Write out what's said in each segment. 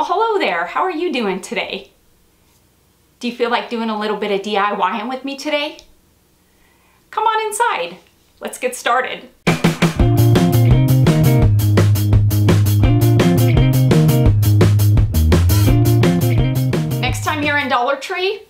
Well, hello there. How are you doing today? Do you feel like doing a little bit of DIYing with me today? Come on inside. Let's get started. Next time you're in Dollar Tree,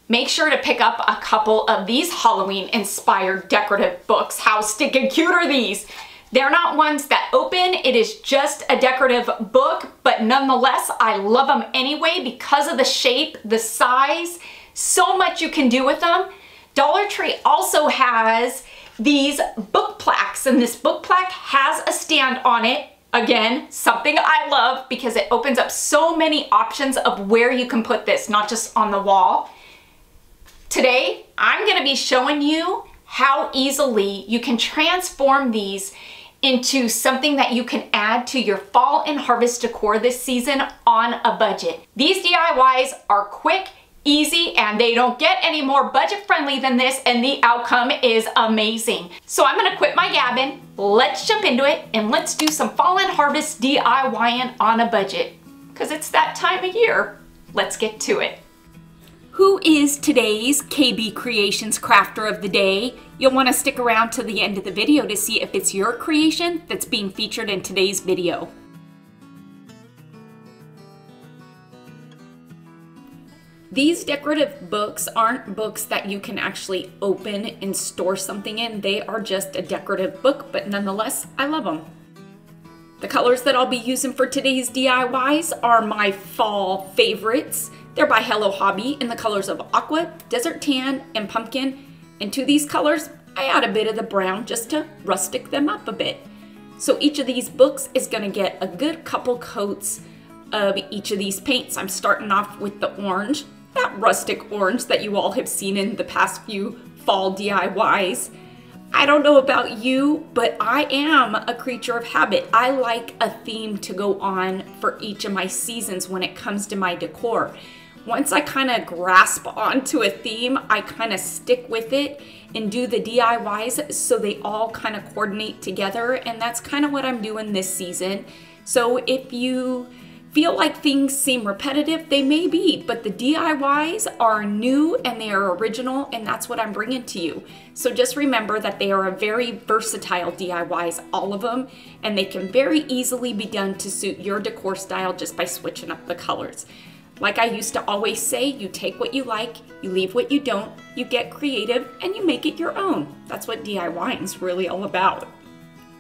make sure to pick up a couple of these Halloween inspired decorative books. How stinking cute are these? They're not ones that open, it is just a decorative book, but nonetheless, I love them anyway because of the shape, the size, so much you can do with them. Dollar Tree also has these book plaques, and this book plaque has a stand on it. Again, something I love because it opens up so many options of where you can put this, not just on the wall. Today, I'm gonna be showing you how easily you can transform these into something that you can add to your fall and harvest decor this season on a budget. These DIYs are quick, easy, and they don't get any more budget friendly than this, and the outcome is amazing. So I'm gonna quit my gabbing, let's jump into it, and let's do some fall and harvest DIYing on a budget, because it's that time of year. Let's get to it. Who is today's KB Creations Crafter of the Day? You'll want to stick around to the end of the video to see if it's your creation that's being featured in today's video. These decorative books aren't books that you can actually open and store something in. They are just a decorative book, but nonetheless, I love them. The colors that I'll be using for today's DIYs are my fall favorites. They're by Hello Hobby in the colors of aqua, desert tan, and pumpkin. And to these colors, I add a bit of the brown just to rustic them up a bit. So each of these books is gonna get a good couple coats of each of these paints. I'm starting off with the orange, that rustic orange that you all have seen in the past few fall DIYs. I don't know about you, but I am a creature of habit. I like a theme to go on for each of my seasons when it comes to my decor. Once I kind of grasp onto a theme, I kind of stick with it and do the DIYs so they all kind of coordinate together, and that's kind of what I'm doing this season. So if you feel like things seem repetitive, they may be, but the DIYs are new and they are original, and that's what I'm bringing to you. So just remember that they are a very versatile DIYs, all of them, and they can very easily be done to suit your decor style just by switching up the colors. Like I used to always say, you take what you like, you leave what you don't, you get creative, and you make it your own. That's what DIYing is really all about.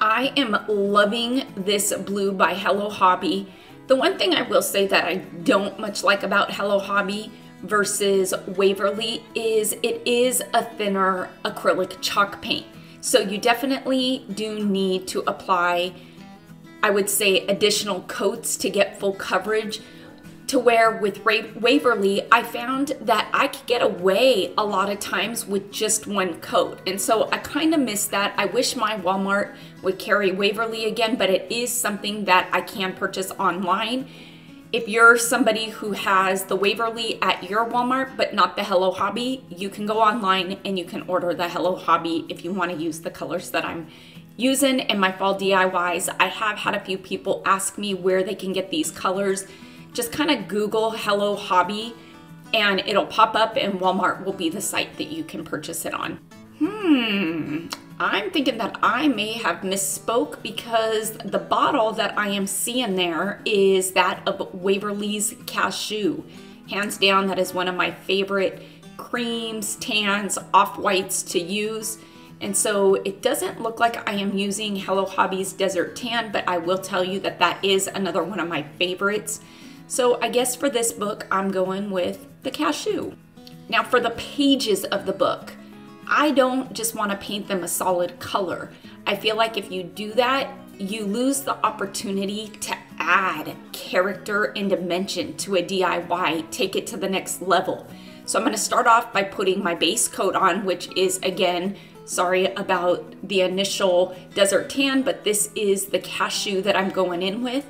I am loving this blue by Hello Hobby. The one thing I will say that I don't much like about Hello Hobby versus Waverly is it is a thinner acrylic chalk paint. So you definitely do need to apply, I would say, additional coats to get full coverage. To where with Waverly, I found that I could get away a lot of times with just one coat. And so I kind of miss that. I wish my Walmart would carry Waverly again, but it is something that I can purchase online. If you're somebody who has the Waverly at your Walmart, but not the Hello Hobby, you can go online and you can order the Hello Hobby if you want to use the colors that I'm using in my fall DIYs. I have had a few people ask me where they can get these colors. Just kind of Google Hello Hobby and it'll pop up, and Walmart will be the site that you can purchase it on. I'm thinking that I may have misspoke because the bottle that I am seeing there is that of Waverly's Cashew. Hands down, that is one of my favorite creams, tans, off-whites to use. And so it doesn't look like I am using Hello Hobby's Desert Tan, but I will tell you that that is another one of my favorites. So I guess for this book, I'm going with the Cashew. Now for the pages of the book, I don't just want to paint them a solid color. I feel like if you do that, you lose the opportunity to add character and dimension to a DIY, take it to the next level. So I'm going to start off by putting my base coat on, which is, again, sorry about the initial Desert Tan, but this is the Cashew that I'm going in with.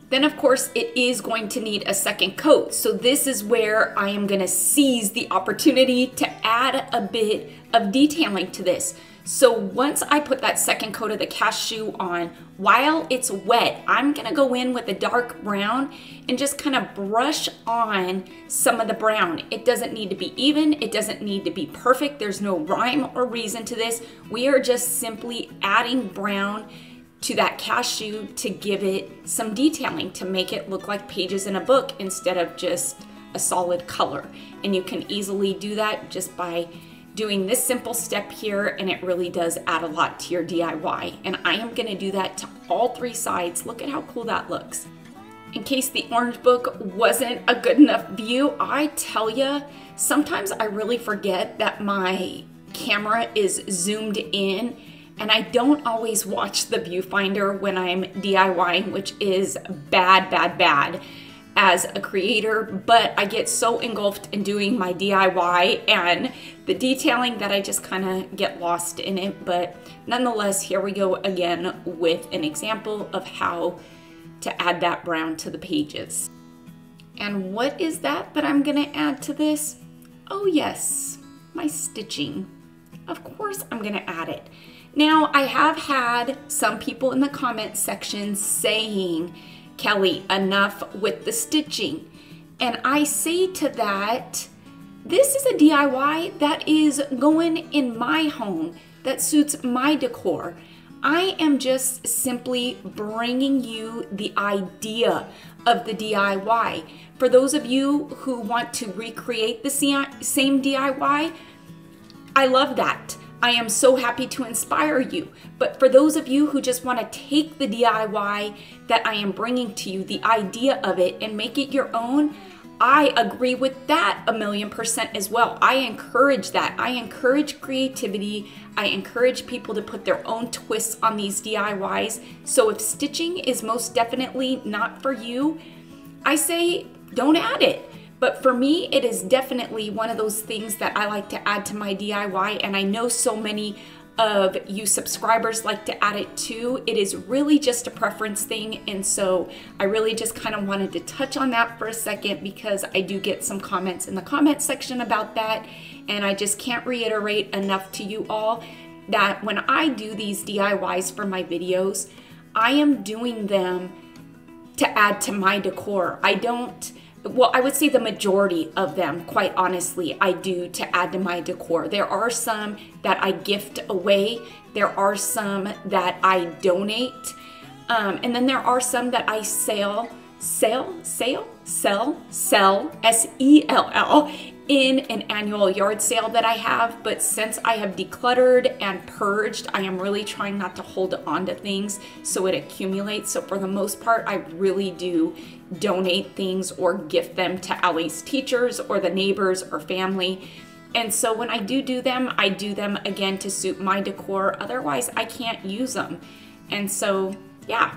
Then of course it is going to need a second coat. So this is where I am gonna seize the opportunity to add a bit of detailing to this. So once I put that second coat of the cashew on, while it's wet, I'm gonna go in with a dark brown and just kind of brush on some of the brown. It doesn't need to be even, it doesn't need to be perfect. There's no rhyme or reason to this. We are just simply adding brown to that cashew to give it some detailing, to make it look like pages in a book instead of just a solid color. And you can easily do that just by doing this simple step here, and it really does add a lot to your DIY. And I am gonna do that to all three sides. Look at how cool that looks. In case the orange book wasn't a good enough view, I tell ya, sometimes I really forget that my camera is zoomed in, and I don't always watch the viewfinder when I'm DIYing, which is bad, bad, bad as a creator, but I get so engulfed in doing my DIY and the detailing that I just kind of get lost in it. But nonetheless, here we go again with an example of how to add that brown to the pages. And what is that I'm gonna add to this? Oh yes, my stitching. Of course I'm gonna add it. Now, I have had some people in the comment section saying, Kelly, enough with the stitching. And I say to that, this is a DIY that is going in my home, that suits my decor. I am just simply bringing you the idea of the DIY. For those of you who want to recreate the same DIY, I love that. I am so happy to inspire you. But for those of you who just want to take the DIY that I am bringing to you, the idea of it, and make it your own, I agree with that 1,000,000% as well. I encourage that. I encourage creativity. I encourage people to put their own twists on these DIYs. So if stitching is most definitely not for you, I say don't add it. But for me, it is definitely one of those things that I like to add to my DIY, and I know so many of you subscribers like to add it too. It is really just a preference thing, and so I really just kind of wanted to touch on that for a second because I do get some comments in the comment section about that, and I just can't reiterate enough to you all that when I do these DIYs for my videos, I am doing them to add to my decor. Well, I would say the majority of them, quite honestly, I do to add to my decor. There are some that I gift away. There are some that I donate. And then there are some that I sell, S-E-L-L, in an annual yard sale that I have. But since I have decluttered and purged, I am really trying not to hold on to things so it accumulates. So for the most part, I really do donate things or gift them to Allie's teachers or the neighbors or family. And so when I do them, I do them again to suit my decor. Otherwise, I can't use them. And so, yeah,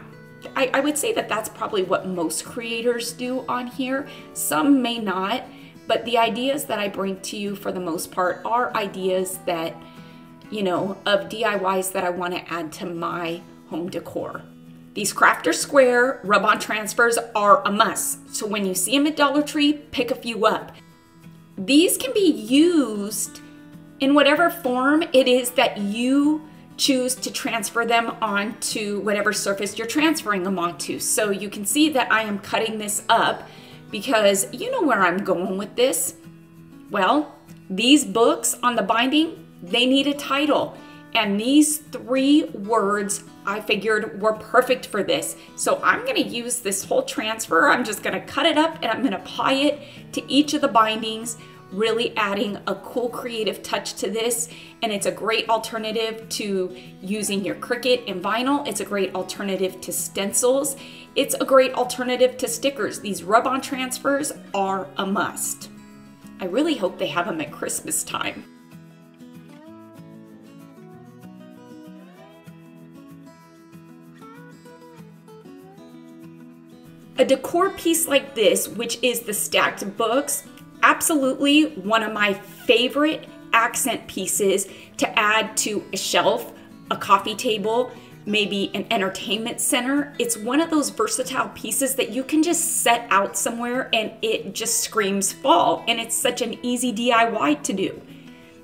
I would say that that's probably what most creators do on here. Some may not, but the ideas that I bring to you for the most part are ideas that, you know, of DIYs that I want to add to my home decor. These Crafter Square rub-on transfers are a must. So when you see them at Dollar Tree, pick a few up. These can be used in whatever form it is that you choose to transfer them onto whatever surface you're transferring them onto. So you can see that I am cutting this up because you know where I'm going with this. Well, these books on the binding, they need a title. And these 3 words I figured were perfect for this. So I'm gonna use this whole transfer. I'm just gonna cut it up and I'm gonna apply it to each of the bindings, really adding a cool creative touch to this. And it's a great alternative to using your Cricut and vinyl. It's a great alternative to stencils. It's a great alternative to stickers. These rub-on transfers are a must. I really hope they have them at Christmas time. A decor piece like this, which is the stacked books, absolutely one of my favorite accent pieces to add to a shelf, a coffee table, maybe an entertainment center. It's one of those versatile pieces that you can just set out somewhere and it just screams fall, and it's such an easy DIY to do.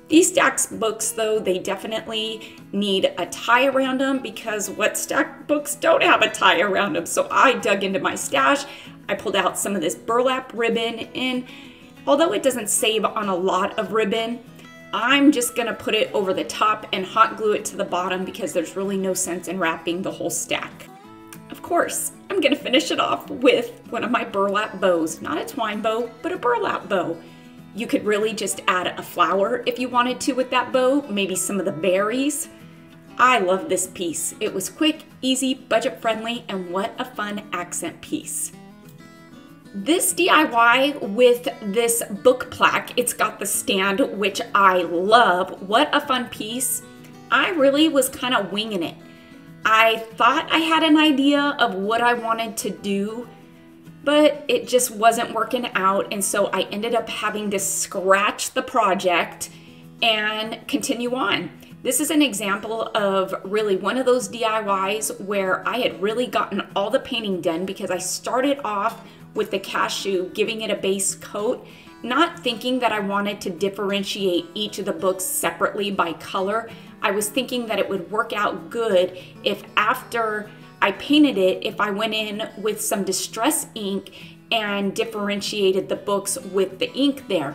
These stack books though, they definitely need a tie around them because what stack books don't have a tie around them? So I dug into my stash, I pulled out some of this burlap ribbon, and although it doesn't save on a lot of ribbon, I'm just gonna put it over the top and hot glue it to the bottom because there's really no sense in wrapping the whole stack. Of course, I'm gonna finish it off with one of my burlap bows. Not a twine bow, but a burlap bow. You could really just add a flower if you wanted to with that bow, maybe some of the berries. I love this piece. It was quick, easy, budget friendly, and what a fun accent piece. This DIY with this book plaque, it's got the stand, which I love. What a fun piece. I really was kind of winging it. I thought I had an idea of what I wanted to do, but it just wasn't working out, and so I ended up having to scratch the project and continue on. This is an example of really one of those DIYs where I had really gotten all the painting done because I started off with the cashew, giving it a base coat, not thinking that I wanted to differentiate each of the books separately by color. I was thinking that it would work out good if after I painted it, if I went in with some distress ink and differentiated the books with the ink there.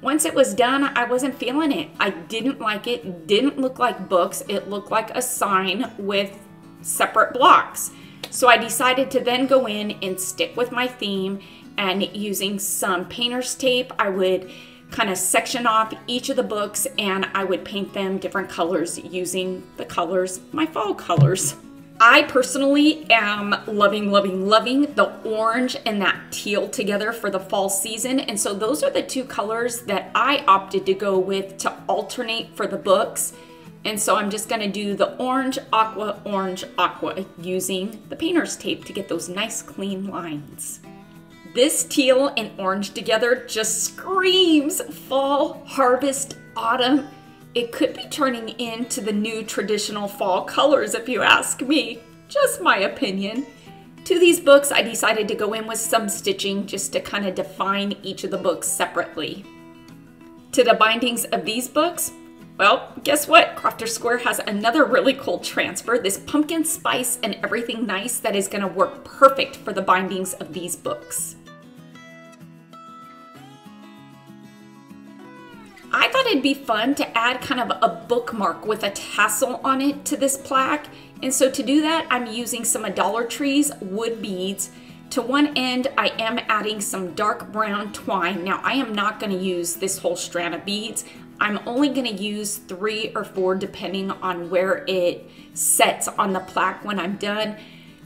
Once it was done, I wasn't feeling it. I didn't like it. It didn't look like books. It looked like a sign with separate blocks. So I decided to then go in and stick with my theme, and using some painter's tape, I would kind of section off each of the books and I would paint them different colors using the colors, my fall colors. I personally am loving, loving, loving the orange and that teal together for the fall season. And so those are the two colors that I opted to go with to alternate for the books. And so I'm just gonna do the orange, aqua, using the painter's tape to get those nice clean lines. This teal and orange together just screams fall, harvest, autumn. It could be turning into the new traditional fall colors if you ask me. Just my opinion. To these books, I decided to go in with some stitching just to kind of define each of the books separately. To the bindings of these books, well, guess what? Crafter Square has another really cool transfer, this pumpkin spice and everything nice that is gonna work perfect for the bindings of these books. I thought it'd be fun to add kind of a bookmark with a tassel on it to this plaque. And so to do that, I'm using some of Dollar Tree's wood beads. To one end, I am adding some dark brown twine. Now, I am not gonna use this whole strand of beads. I'm only gonna use 3 or 4 depending on where it sets on the plaque when I'm done.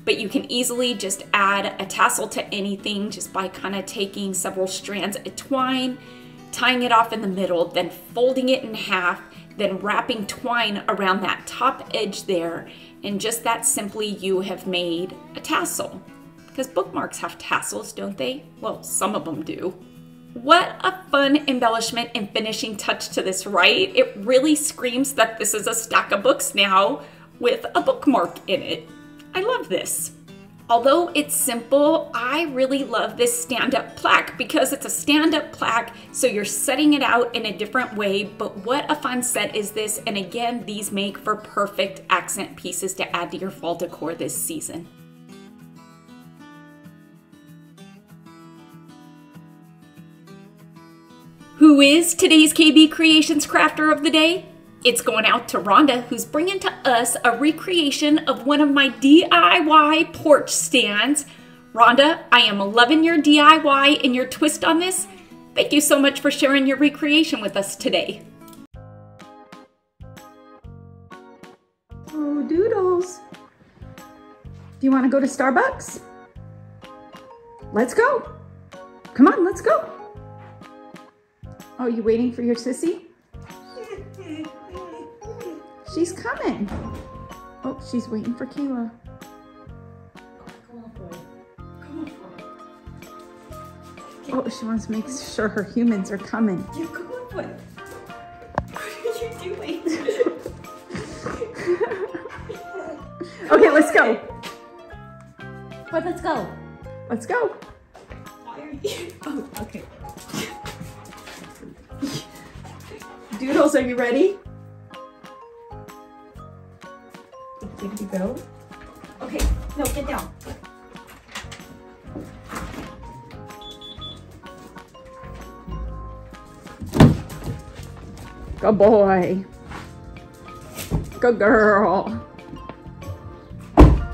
But you can easily just add a tassel to anything just by kind of taking several strands of twine, tying it off in the middle, then folding it in half, then wrapping twine around that top edge there. And just that simply, you have made a tassel. Because bookmarks have tassels, don't they? Well, some of them do. What a fun embellishment and finishing touch to this, right? It really screams that this is a stack of books now with a bookmark in it. I love this. Although it's simple, I really love this stand-up plaque because it's a stand-up plaque, so you're setting it out in a different way, but what a fun set is this, and again, these make for perfect accent pieces to add to your fall decor this season. Who is today's KB Creations Crafter of the Day? It's going out to Rhonda, who's bringing to us a recreation of one of my DIY porch stands. Rhonda, I am loving your DIY and your twist on this. Thank you so much for sharing your recreation with us today. Oh, Doodles. Do you want to go to Starbucks? Let's go. Come on, let's go. Oh, you waiting for your sissy? She's coming. Oh, she's waiting for Kayla. Come on, boy. Come on, boy. Oh, she wants to make sure her humans are coming. Yeah, come on, boy. What are you doing? Okay, let's go. Boy, let's go. Let's go. Why are you? Oh, okay. Doodles, are you ready? Ready to go? Okay, no, get down. Good boy. Good girl.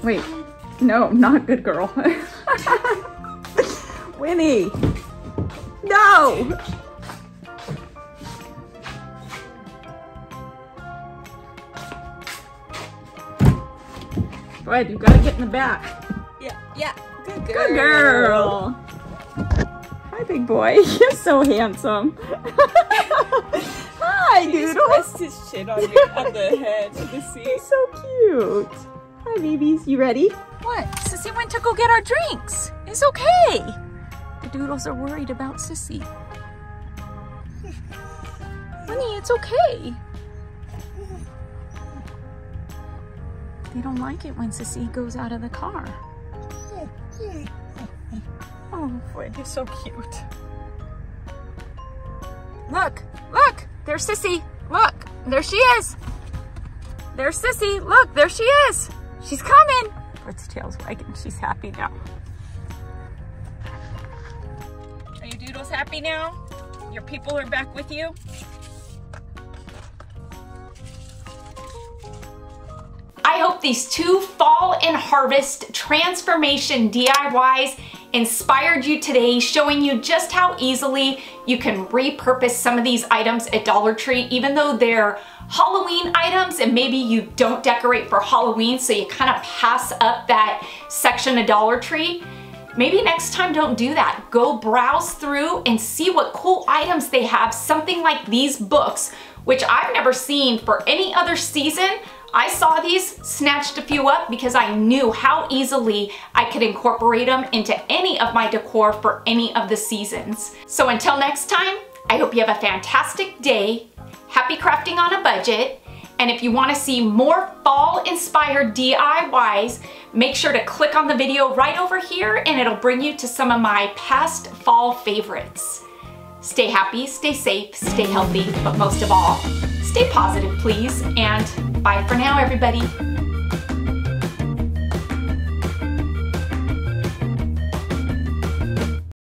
Wait, no, not good girl. Winnie, no. Go ahead, you gotta get in the back. Yeah, good girl. Good girl. Hi, big boy. You're so handsome. Hi, Doodles. Rest his chin on the head of the seat. He's so cute. Hi, babies. You ready? What? Sissy went to go get our drinks. It's okay. The Doodles are worried about Sissy. Honey, it's okay. They don't like it when Sissy goes out of the car. Oh, boy, he's so cute. Look, look, there's Sissy. Look, there she is. There's Sissy. Look, there she is. She's coming. Its tail's wagging. She's happy now. Are you Doodles happy now? Your people are back with you? I hope these 2 fall and harvest transformation DIYs inspired you today, showing you just how easily you can repurpose some of these items at Dollar Tree, even though they're Halloween items and maybe you don't decorate for Halloween, so you kind of pass up that section of Dollar Tree. Maybe next time don't do that. Go browse through and see what cool items they have. Something like these books, which I've never seen for any other season. I saw these, snatched a few up because I knew how easily I could incorporate them into any of my decor for any of the seasons. So until next time, I hope you have a fantastic day. Happy crafting on a budget. And if you want to see more fall-inspired DIYs, make sure to click on the video right over here and it'll bring you to some of my past fall favorites. Stay happy, stay safe, stay healthy, but most of all, stay positive, please. And bye for now, everybody.